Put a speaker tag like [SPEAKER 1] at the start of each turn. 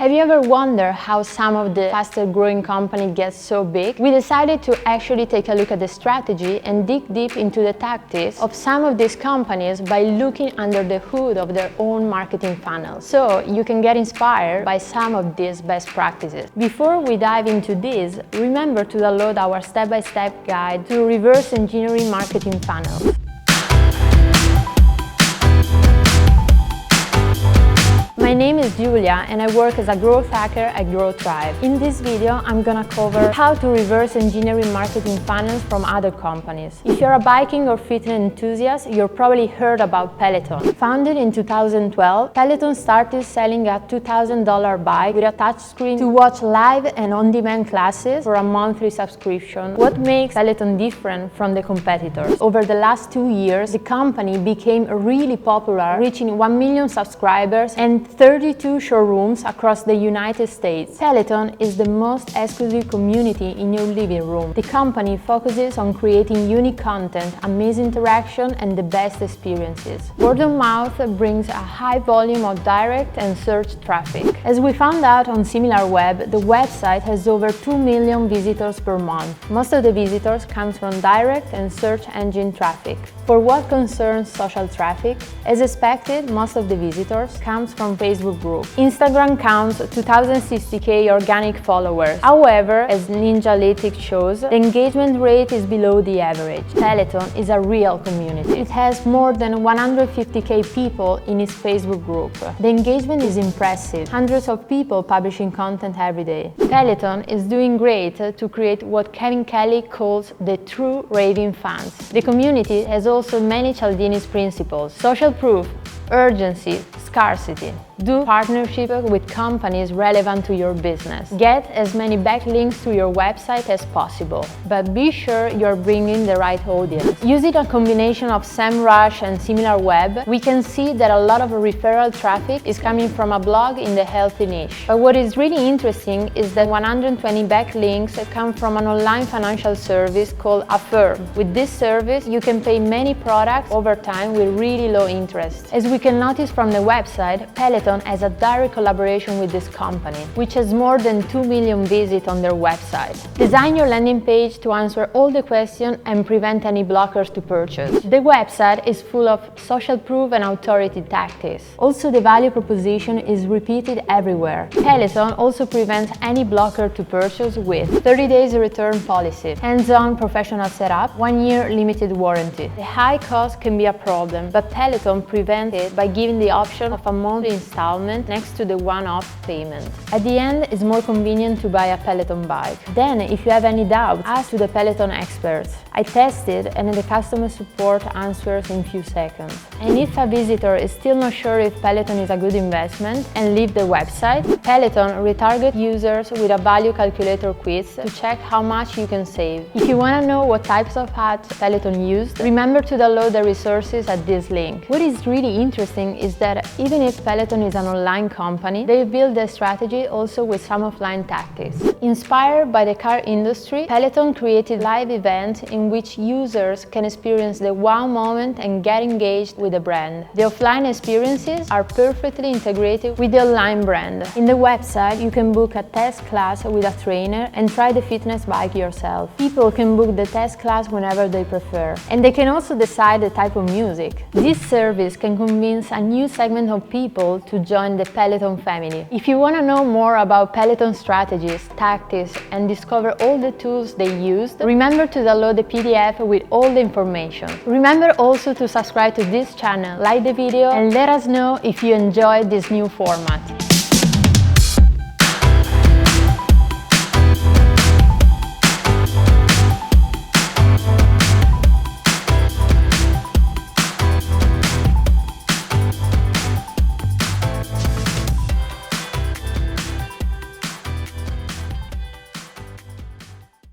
[SPEAKER 1] Have you ever wondered how some of the faster growing companies get so big? We decided to actually take a look at the strategy and dig deep into the tactics of some of these companies by looking under the hood of their own marketing funnels, so you can get inspired by some of these best practices. Before we dive into this, remember to download our step-by-step guide to reverse engineering marketing funnels. My name is Giulia and I work as a growth hacker at Growth Tribe. In this video, I'm gonna cover how to reverse engineering marketing funnels from other companies. If you're a biking or fitness enthusiast, you've probably heard about Peloton. Founded in 2012, Peloton started selling a $2,000 bike with a touchscreen to watch live and on-demand classes for a monthly subscription. What makes Peloton different from the competitors? Over the last 2 years, the company became really popular, reaching 1 million subscribers and 32 showrooms across the United States. Peloton is the most exclusive community in your living room. The company focuses on creating unique content, amazing interaction, and the best experiences. Word of mouth brings a high volume of direct and search traffic. As we found out on SimilarWeb, the website has over 2 million visitors per month. Most of the visitors comes from direct and search engine traffic. For what concerns social traffic, as expected, most of the visitors comes from Facebook group. Instagram counts 2,060k organic followers. However, as Ninjalytics shows, the engagement rate is below the average. Peloton is a real community. It has more than 150k people in its Facebook group. The engagement is impressive. Hundreds of people publishing content every day. Peloton is doing great to create what Kevin Kelly calls the true raving fans. The community has also many Cialdini's principles: social proof, urgency, scarcity. Do partnership with companies relevant to your business. Get as many backlinks to your website as possible, but be sure you're bringing the right audience. Using a combination of SEMrush and SimilarWeb, we can see that a lot of referral traffic is coming from a blog in the healthy niche. But what is really interesting is that 120 backlinks come from an online financial service called Affirm. With this service, you can pay many products over time with really low interest. As we can notice from the website, Peloton has a direct collaboration with this company, which has more than 2 million visits on their website. Design your landing page to answer all the questions and prevent any blockers to purchase. The website is full of social proof and authority tactics. Also, the value proposition is repeated everywhere. Peloton also prevents any blocker to purchase with 30 days return policy, hands-on professional setup, 1 year limited warranty. The high cost can be a problem, but Peloton prevents it by giving the option of a monthly installment next to the one-off payment. At the end, it's more convenient to buy a Peloton bike. Then, if you have any doubts, ask to the Peloton experts. I tested and the customer support answers in few seconds. And if a visitor is still not sure if Peloton is a good investment and leave the website, Peloton retarget users with a value calculator quiz to check how much you can save. If you want to know what types of ads Peloton used, remember to download the resources at this link. What is really interesting is that even if Peloton is an online company, they build their strategy also with some offline tactics. Inspired by the car industry, Peloton created live events in which users can experience the wow moment and get engaged with the brand. The offline experiences are perfectly integrated with the online brand. In the website, you can book a test class with a trainer and try the fitness bike yourself. People can book the test class whenever they prefer, and they can also decide the type of music. This service can convince a new segment of people to join the Peloton family. If you want to know more about Peloton strategies, tactics, and discover all the tools they used, remember to download the PDF with all the information. Remember also to subscribe to this channel, like the video, and let us know if you enjoyed this new format.